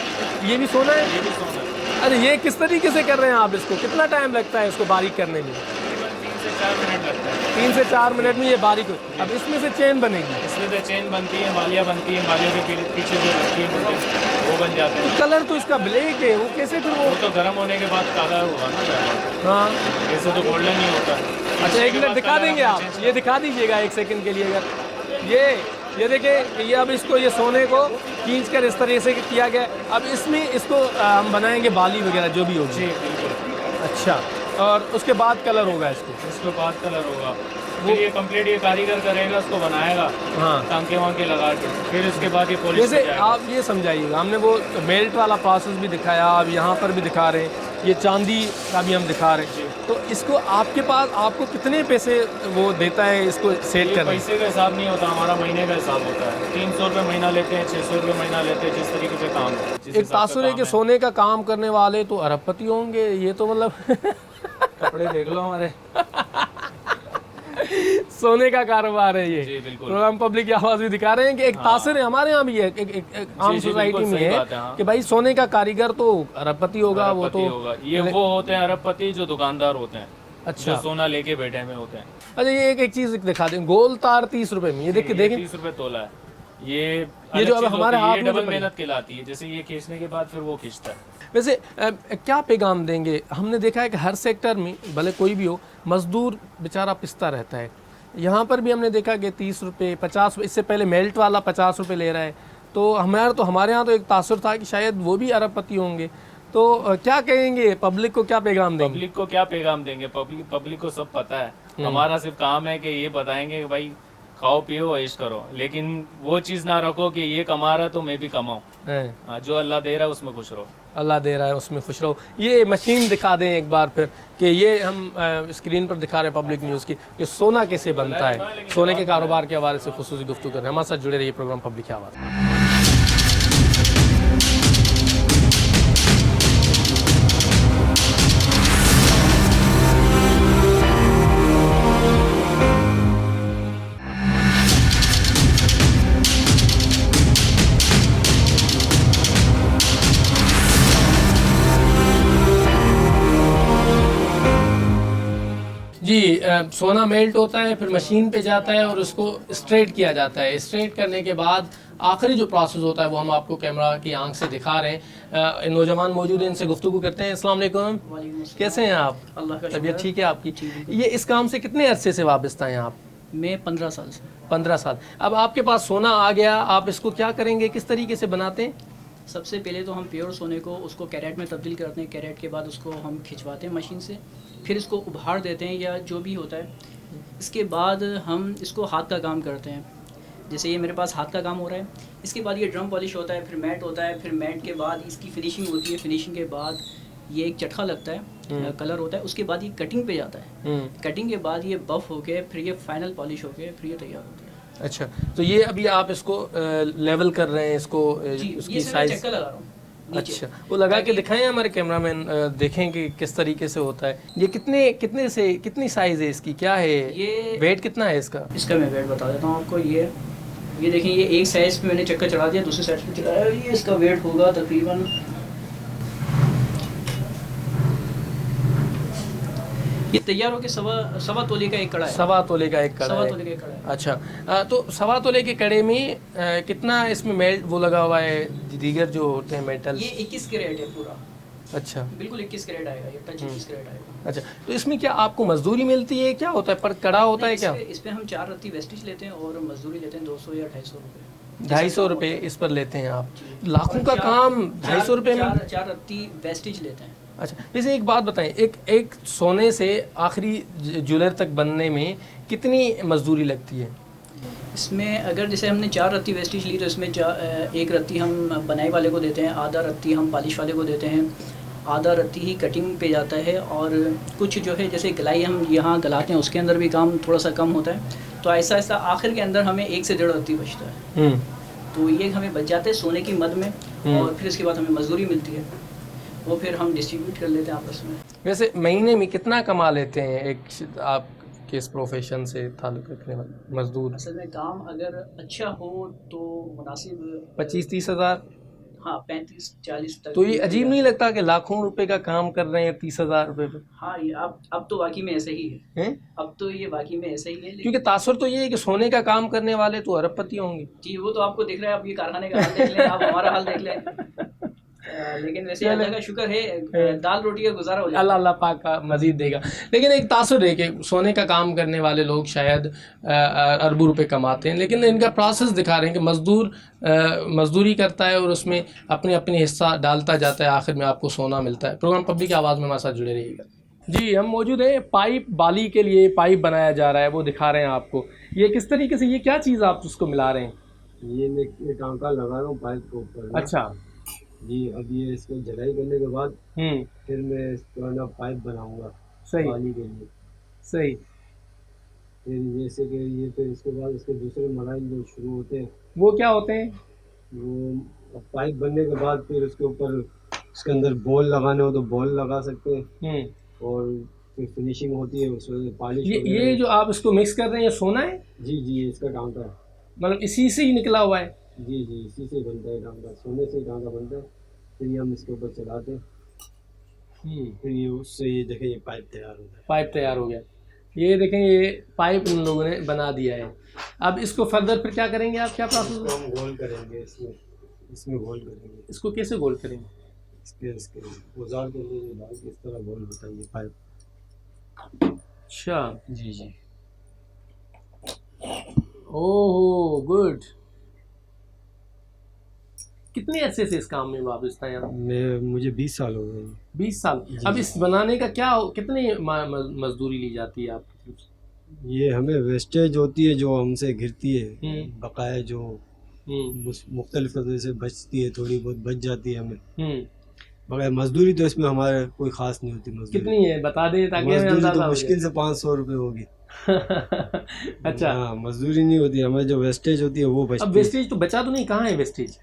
ये भी सोना है? ये भी सोना है। अरे ये किस तरीके से कर रहे हैं आप इसको? कितना टाइम लगता है इसको बारीक करने में? तकरीबन 3 से 4 मिनट लगता है। 3 से 4 मिनट में ये बारीक हो। अब इसमें से चेन बनेगी, इसमें से चेन बनती है, मालिया बनती है, मालिया के पीछे जो लगती है वो बन जाते हैं। कलर तो इसका ब्लैक है, वो कैसे फिर वो? वो तो गर्म होने के बाद काला होगा ना ज़्यादा, हाँ ऐसे तो गोल्डन नहीं होता। अच्छा, एक मिनट दिखा देंगे आप, ये दिखा दीजिएगा 1 सेकंड के लिए। अगर ये देखिए, ये अब इसको, ये सोने को खींच कर इस तरह से किया गया। अब इसमें इसको हम बनाएंगे बाली वगैरह जो भी होगी। जी बिल्कुल। अच्छा, और उसके बाद कलर होगा इसको? इसके बाद कलर होगा, फिर ये कंप्लीट ये कारीगर करेगा, उसको बनाएगा, हाँ। टांके वांके लगा के, फिर उसके बाद ये पॉलिश जैसे आप ये समझाइएगा, हमने वो मेल्ट वाला प्रोसेस भी दिखाया, अब यहाँ पर भी दिखा रहे हैं, ये चांदी का भी हम दिखा रहे हैं। तो इसको आपके पास, आपको कितने पैसे वो देता है इसको सेल करने? पैसे का हिसाब नहीं होता, हमारा महीने का हिसाब होता है। 300 रुपये महीना लेते हैं, 600 रुपये महीना लेते हैं, जिस तरीके से काम है। एक तासुरे के सोने का काम करने वाले तो अरबपति होंगे, ये तो मतलब कपड़े देख लो हमारे। सोने का कारोबार है ये। जी बिल्कुल। प्रोग्राम पब्लिक की आवाज़ भी दिखा रहे हैं कि एक तासुर है, हमारे यहाँ भी है, एक आम सोसाइटी में है हाँ। कि भाई सोने का कारीगर तो अरबपति होगा, वो तो होगा। ये वो होते हैं अरबपति जो दुकानदार होते हैं, अच्छा, जो सोना लेके बैठे हुए होते हैं। अच्छा, ये एक चीज़ दिखा दें, गोल तार 30 रुपए में, ये देख के देखें, 30 रुपये तोला है ये जो अब हमारे हाथ ये में जो डबल पड़ी- मेहनत कहलाती है। जैसे ये खींचने के बाद फिर वो खींचता है। वैसे क्या पैगाम देंगे? हमने देखा है कि हर सेक्टर में भले कोई भी हो, मजदूर बेचारा पिसता रहता है। यहाँ पर भी हमने देखा कि 30 रुपये, 50 रुपये, इससे पहले मेल्ट वाला 50 रुपये ले रहा है। तो हमारे यहाँ तो एक तासुर था कि शायद वो भी अरबपति होंगे। तो क्या कहेंगे, पब्लिक को क्या पैगाम देंगे? पब्लिक को क्या पैगाम देंगे? पब्लिक को सब पता है। हमारा सिर्फ काम है कि ये बताएंगे कि भाई खाओ पियो ऐश करो, लेकिन वो चीज़ ना रखो कि ये कमा रहा तो मैं भी कमाऊँ। हैं। जो अल्लाह दे रहा है उसमें खुश रहो। अल्लाह दे रहा है उसमें खुश रहो। ये मशीन दिखा दें एक बार फिर, कि ये हम स्क्रीन पर दिखा रहे हैं पब्लिक न्यूज़ की, कि सोना कैसे बनता है। सोने के कारोबार के हवाले से खुसूसी गुफ्तगू कर रहे हैं। हमारे साथ जुड़े रहिए, प्रोग्राम पब्लिक की आवाज़। जी, सोना मेल्ट होता है, फिर मशीन पे जाता है और उसको स्ट्रेट किया जाता है। स्ट्रेट करने के बाद आखिरी जो प्रोसेस होता है वो हम आपको कैमरा की आंख से दिखा रहे हैं। नौजवान मौजूद हैं, इनसे गुफ्तगू करते हैं। अस्सलाम वालेकुम, कैसे हैं आप? अल्लाह का तबीयत ठीक है आपकी? ये इस काम से कितने अरसे से वाबस्ता हैं आप? मैं 15 साल से। 15 साल। अब आपके पास सोना आ गया, आप इसको क्या करेंगे, किस तरीके से बनाते हैं? सबसे पहले तो हम प्योर सोने को उसको कैरेट में तब्दील करते हैं। कैरेट के बाद उसको हम खिंचवाते हैं मशीन से, फिर इसको उभार देते हैं या जो भी होता है। इसके बाद हम इसको हाथ का काम करते हैं। जैसे ये मेरे पास हाथ का काम हो रहा है। इसके बाद ये ड्रम पॉलिश होता है, फिर मैट होता है, फिर मैट के बाद इसकी फिनिशिंग होती है। फिनिशिंग के बाद ये एक चटखा लगता है, कलर होता है। उसके बाद ये कटिंग पे जाता है। कटिंग के बाद ये बफ होके फिर ये फाइनल पॉलिश होके फिर ये तैयार होता है। अच्छा, तो ये अभी आप इसको लेवल कर रहे हैं, इसको उसकी साइज चक्का लगा रहा हूँ। अच्छा, वो लगा के दिखाएं हमारे कैमरामैन, देखें कि किस तरीके से होता है। ये कितने से कितनी साइज है इसकी, क्या है ये वेट कितना है इसका? इसका मैं वेट बता देता हूँ आपको। ये देखिए, ये एक साइज पे मैंने चक्का चढ़ा दिया, दूसरे साइड पे चढ़ाया। ये इसका वेट होगा तकरीबन, ये तैयार होके सवा तोले का एक कड़ा है। सवा तोले का एक कड़ा सवा है। तोले का एक कड़ा है। अच्छा, तो सवा तोले के कड़े में कितना इसमें मेल्ट वो लगा हुआ है, दीगर जो होते हैं मेटल? ये 21 कैरेट है पूरा, अच्छा बिल्कुल 21 कैरेट आएगा। ये टच 21 कैरेट आएगा। अच्छा, तो इसमें क्या आपको मजदूरी मिलती है, क्या होता है, पर कड़ा होता है क्या? इस पे हम 4 रत्ती वेस्टेज लेते हैं और मजदूरी लेते हैं 200 या 250 रुपये। 250 रुपये इस पर लेते हैं आप? लाखों का काम 250 रुपये में? 4 रत्ती वेस्टेज लेते हैं। अच्छा, वैसे एक बात बताएं, एक सोने से आखिरी ज्वेलर तक बनने में कितनी मजदूरी लगती है? इसमें अगर जैसे हमने 4 रत्ती वेस्टेज ली तो इसमें एक रत्ती हम बनाई वाले को देते हैं, आधा रत्ती हम पॉलिश वाले को देते हैं, आधा रत्ती ही कटिंग पे जाता है, और कुछ जो है जैसे गलाई हम यहाँ गलाते हैं उसके अंदर भी काम थोड़ा सा कम होता है। तो ऐसा ऐसा आखिर के अंदर हमें 1 से 1.5 रत्ती बचता है। तो ये हमें बच जाते हैं सोने की मद में, और फिर इसके बाद हमें मजदूरी मिलती है, वो फिर हम डिस्ट्रीब्यूट कर लेते हैं आपस में। वैसे महीने में कितना कमा लेते हैं एक आप के इस प्रोफेशन से ताल्लुक़ रखने वाले मजदूर? असल में काम अगर अच्छा हो तो मुनासिब 25-30 हज़ार? हाँ 35-40 तक। तो ये अजीब नहीं लगता कि लाखों रुपए का काम कर रहे हैं 30,000 रुपए पे? हाँ ये अब तो वाकई में ऐसे ही है, हैं? अब तो ये वाकई में ऐसे ही है। लेकिन क्योंकि तासुर तो ये है कि सोने का काम करने वाले तो अरबपति होंगे। जी वो तो आपको दिख रहा है, आप ये कारखाने का हाल देख लें, आप हमारा हाल देख लें। लेकिन वैसे अल्लाह का शुक्र है, दाल रोटी का गुजारा हो जाता है। अल्लाह अल्लाह पाक का मजीद देगा। लेकिन एक तासुर है कि सोने का काम करने वाले लोग शायद अरबों रुपए कमाते हैं, लेकिन इनका प्रोसेस दिखा रहे हैं कि मज़दूर मज़दूरी करता है और उसमें अपने अपने हिस्सा डालता जाता है, आखिर में आपको सोना मिलता है। प्रोग्राम पब्लिक की आवाज़ में हमारे साथ जुड़े रहिएगा। जी हम मौजूद हैं, पाइप बाली के लिए पाइप बनाया जा रहा है, वो दिखा रहे हैं आपको। ये किस तरीके से, ये क्या चीज़ आप उसको मिला रहे हैं? ये मैं टांका लगा रहा हूँ पाइप के ऊपर। अच्छा जी, अब ये इसको जलाई करने के बाद फिर मैं इसको ना पाइप बनाऊंगा सही पानी के लिए। सही। फिर जैसे कि ये फिर इसके बाद इसके दूसरे मराइल जो शुरू होते हैं वो क्या होते हैं? वो पाइप बनने के बाद फिर उसके ऊपर इसके अंदर बॉल लगाने हो तो बॉल लगा सकते हैं, और फिर फिनिशिंग होती है उसमें पॉलिश। ये जो आप इसको मिक्स कर रहे हैं ये सोना है? जी जी, ये इसका टांका है। मतलब इसी से ही निकला हुआ है? जी जी, इसी से बनता है टांका, सोने से टांका बनता है। फिर ये हम इसके ऊपर चलाते हैं, फिर ये उससे ये देखें ये पाइप तैयार होता है। पाइप तैयार हो गया। ये देखें ये पाइप उन लोगों ने बना दिया है। अब इसको फर्दर फिर क्या करेंगे आप, क्या प्रोसेस? हम गोल करेंगे इसमें गोल करेंगे। इसको कैसे गोल करेंगे? इसके औजार के लिए डाल के इस तरह गोल बताइए पाइप। अच्छा जी जी। ओहो गुड। कितने अरसे से इस काम में वापस था यहाँ? मुझे 20 साल हो गए। 20 साल। अब इस बनाने का क्या, कितने मजदूरी ली जाती है आपकी तरफ से? ये हमें वेस्टेज होती है जो हमसे गिरती है, बकाया जो मुख्तलिफ वजह से बचती है, थोड़ी बहुत बच जाती है हमें। मगर मजदूरी तो इसमें हमारे कोई खास नहीं होती। मजदूरी कितनी है बता दें ताकि हमें मजदूरी अंदाजा तो हो मुश्किल से 500 रुपये होगी। अच्छा हाँ, मजदूरी नहीं होती, हमें जो वेस्टेज होती है वो बचती है। अब वेस्टेज तो बचा तो नहीं, कहाँ है वेस्टेज?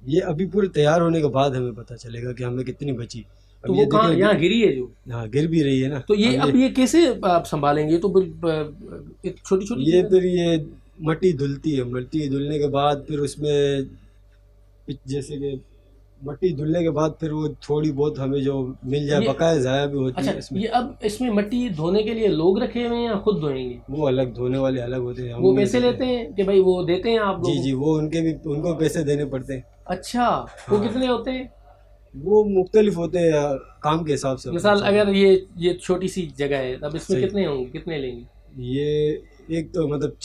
ये अभी पूरे तैयार होने के बाद हमें पता चलेगा कि हमें कितनी बची। तो वो कहाँ, यहाँ गिरी है जो? हाँ, गिर भी रही है ना। तो ये अब ये कैसे आप संभालेंगे? तो छोटी छोटी ये फिर ये मट्टी धुलती है, मट्टी धुलने के बाद फिर उसमें जैसे कि मट्टी धुलने के बाद फिर वो थोड़ी बहुत हमें जो मिल जाए, बकाया ज़ाया भी होती है इसमें। ये अब इसमें मट्टी धोने के लिए लोग रखे हुए हैं या खुद धोएंगे? वो अलग, धोने वाले अलग होते हैं। वो पैसे लेते हैं कि भाई वो देते हैं आप लोग? जी जी, वो उनको पैसे देने पड़ते हैं। अच्छा वो कितने होते हैं? वो मुख्तलिफ होते हैं काम के हिसाब से। मिसाल अगर ये छोटी सी जगह है तब इसमें कितने होंगे, कितने लेंगे? ये एक तो मतलब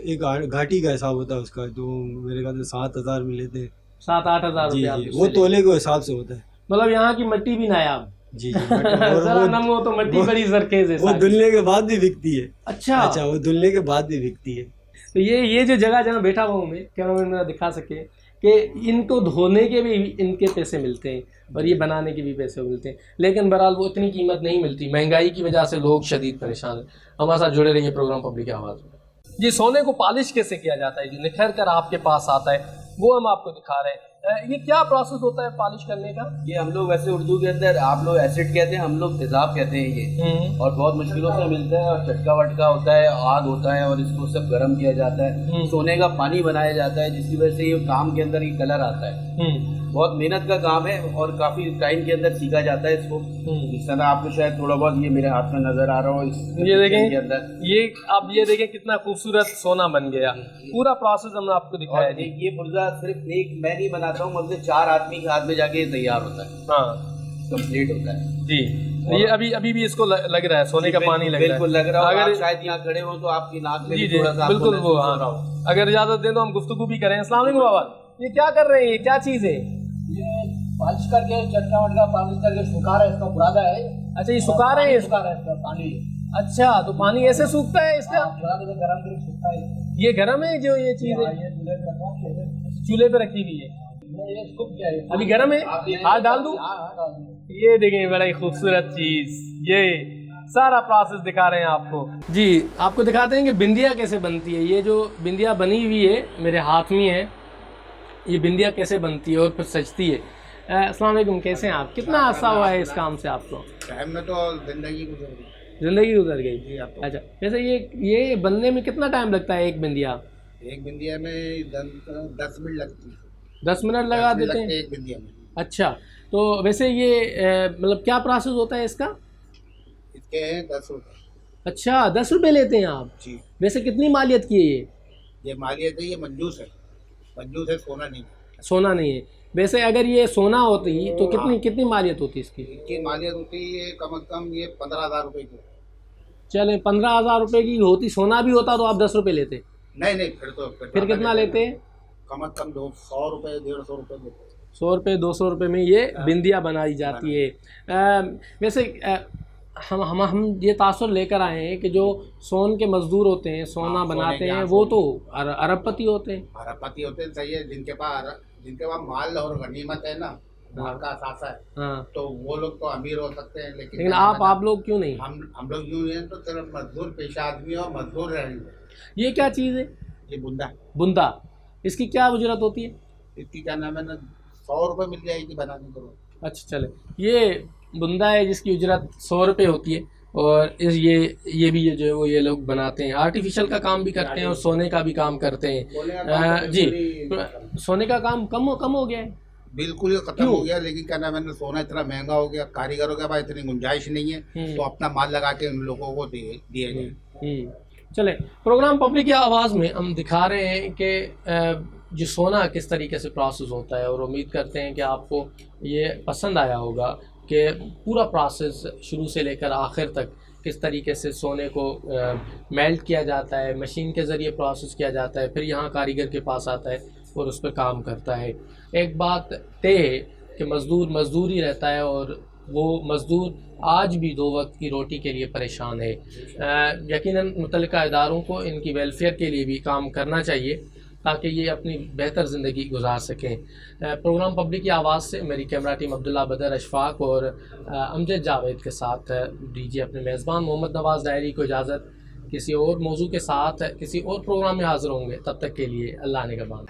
एक घाटी का हिसाब होता है उसका, जो मेरे ख्याल से 7,000 में लेते हैं। 7-8 हज़ार रुपया? वो तोले के हिसाब से होता है। मतलब यहाँ की मट्टी भी नायाब? जी जी। जरा नम हो तो मट्टी बड़ी जरखेज है। वो धुलने के बाद भी बिकती है। अच्छा वो धुलने के बाद भी बिकती है। तो ये जो जगह जहाँ बैठा हुआ हूँ मैं, कैमरा में दिखा सके कि इनको धोने के भी इनके पैसे मिलते हैं और ये बनाने के भी पैसे मिलते हैं, लेकिन बहरहाल वो इतनी कीमत नहीं मिलती। महंगाई की वजह से लोग शदीद परेशान हैं। हमारे साथ जुड़े रहिए प्रोग्राम पब्लिक की आवाज़ में। जी सोने को पॉलिश कैसे किया जाता है, जो निखर कर आपके पास आता है वो हम आपको दिखा रहे हैं। ये क्या प्रोसेस होता है पॉलिश करने का? ये हम लोग वैसे उर्दू के अंदर आप लोग एसिड कहते हैं, हम लोग तेजाब कहते हैं ये, और बहुत मुश्किलों से मिलता है और चटका वटका होता है, आग होता है और इसको सब गर्म किया जाता है, सोने का पानी बनाया जाता है, जिसकी वजह से ये काम के अंदर ये कलर आता है। बहुत मेहनत का काम है और काफी टाइम के अंदर सीखा जाता है इसको। इस तरह आपको शायद थोड़ा बहुत ये मेरे हाथ में नजर आ रहा हो, ये देखें के अंदर ये आप ये देखें कितना खूबसूरत सोना बन गया। पूरा प्रोसेस हमने आपको दिखाया है। ये पुर्जा सिर्फ एक मैं नहीं बनाता हूँ, मतलब 4 आदमी के हाथ में जाके तैयार होता है। हाँ कंप्लीट होता है जी। ये अभी भी इसको लग रहा है सोने का पानी लग रहा है। बिल्कुल लग रहा है। अगर शायद यहाँ खड़े हो तो आपकी नाक में थोड़ा सा बिल्कुल वो, अगर इजाजत दें तो हम गुफ्तगू भी करें। अस्सलाम वालेकुम बाबा, ये क्या कर रहे हैं, ये क्या चीज़ है? ये पॉलिश करके चटका वटका पॉलिश करके सुखा रहे हैं, इसका बुरादा है। अच्छा ये सुखा रहे हैं, सुखा रहे हैं इसका पानी। अच्छा तो पानी ऐसे सूखता है इसका? गरम करके सूखता है। ये गरम है जो ये चीज़ है? चूल्हे पे रखी हुई है, ये सूख गया है, अभी गरम है, हाथ डाल दूं? ये देखें बड़ा ही खूबसूरत चीज़, ये सारा प्रोसेस दिखा रहे हैं आपको। जी आपको दिखाते हैं कि बिंदिया कैसे बनती है। ये जो बिंदिया बनी हुई है मेरे हाथ में है, ये बिंदिया कैसे बनती है और फिर सजती है। अस्सलाम वालेकुम, कैसे हैं आप? कितना अर्सा हुआ है इस काम से आपको? टाइम में तो ज़िंदगी गुजर गई। अच्छा वैसे ये बनने में कितना टाइम लगता है एक बिंदिया? एक बिंदिया में 10 मिनट लगती है। 10 मिनट लगा देते हैं। एक बिंदिया में। अच्छा, तो वैसे ये मतलब क्या प्रोसेस होता है इसका? इसके हैं 10 रुपये। अच्छा, 10 रुपये लेते हैं आप? जी। वैसे कितनी मालियत की है ये मालियत है, ये मंजूस है, मंजूस है, सोना नहीं है। सोना नहीं है। वैसे अगर ये सोना होती तो कितनी मालियत होती इसकी? इनकी मालियत होती है कम से कम ये 15,000 रुपये की। चले 15,000 रुपये की होती, सोना भी होता तो आप 10 रुपये लेते? नहीं, फिर कितना लेते? कम से कम 100 रुपये 150 रुपये लेते। 100 रुपये 200 रुपये में ये बिंदिया बनाई जाती है। वैसे हम ये तासुर लेकर आए हैं कि जो सोन के मजदूर होते हैं, सोना बनाते हैं, वो तो अरबपति होते हैं। अरबपति होते हैं, सही है। जिनके पास माल और गनीमत है ना, माल का असासा है, हाँ, तो वो लोग तो अमीर हो सकते हैं, लेकिन आप लोग क्यों नहीं? हम लोग यूँ हैं तो सिर्फ मजदूर पेशा आदमी और मजदूर रहेंगे। ये क्या चीज़ है? ये बुंदा। बुंदा, इसकी क्या उजरत होती है? इसकी क्या नाम है ना, 100 रुपये मिल जाएगी बनाने को। अच्छा, चले, ये बुंदा है जिसकी उजरत 100 रुपये होती है, और ये भी जो है वो ये लोग बनाते हैं, आर्टिफिशियल का काम भी करते हैं और सोने का भी काम करते हैं। जी, सोने का काम कम हो गया है? बिल्कुल खत्म हो गया, लेकिन क्या नाम है, सोना इतना महंगा हो गया, कारीगरों के पास इतनी गुंजाइश नहीं है, तो अपना माल लगा के उन लोगों को दिए जाए। चले, प्रोग्राम पब्लिक की आवाज़ में हम दिखा रहे हैं कि जो सोना किस तरीके से प्रोसेस होता है, और उम्मीद करते हैं कि आपको ये पसंद आया होगा कि पूरा प्रोसेस शुरू से लेकर आखिर तक किस तरीके से सोने को मेल्ट किया जाता है, मशीन के ज़रिए प्रोसेस किया जाता है, फिर यहाँ कारीगर के पास आता है और उस पर काम करता है। एक बात तय है कि मज़दूर ही रहता है, और वो मज़दूर आज भी 2 वक्त की रोटी के लिए परेशान है। यकीनन मुतल्लिका इदारों को इनकी वेलफेयर के लिए भी काम करना चाहिए ताकि ये अपनी बेहतर ज़िंदगी गुजार सकें। प्रोग्राम पब्लिक की आवाज़ से मेरी कैमरा टीम अब्दुल्ला बदर, अशफाक और अमजद जावेद के साथ दीजिए अपने मेज़बान मोहम्मद नवाज़ डायरी को इजाज़त। किसी और मौजू के साथ किसी और प्रोग्राम में हाज़िर होंगे, तब तक के लिए अल्लाह निगहबान।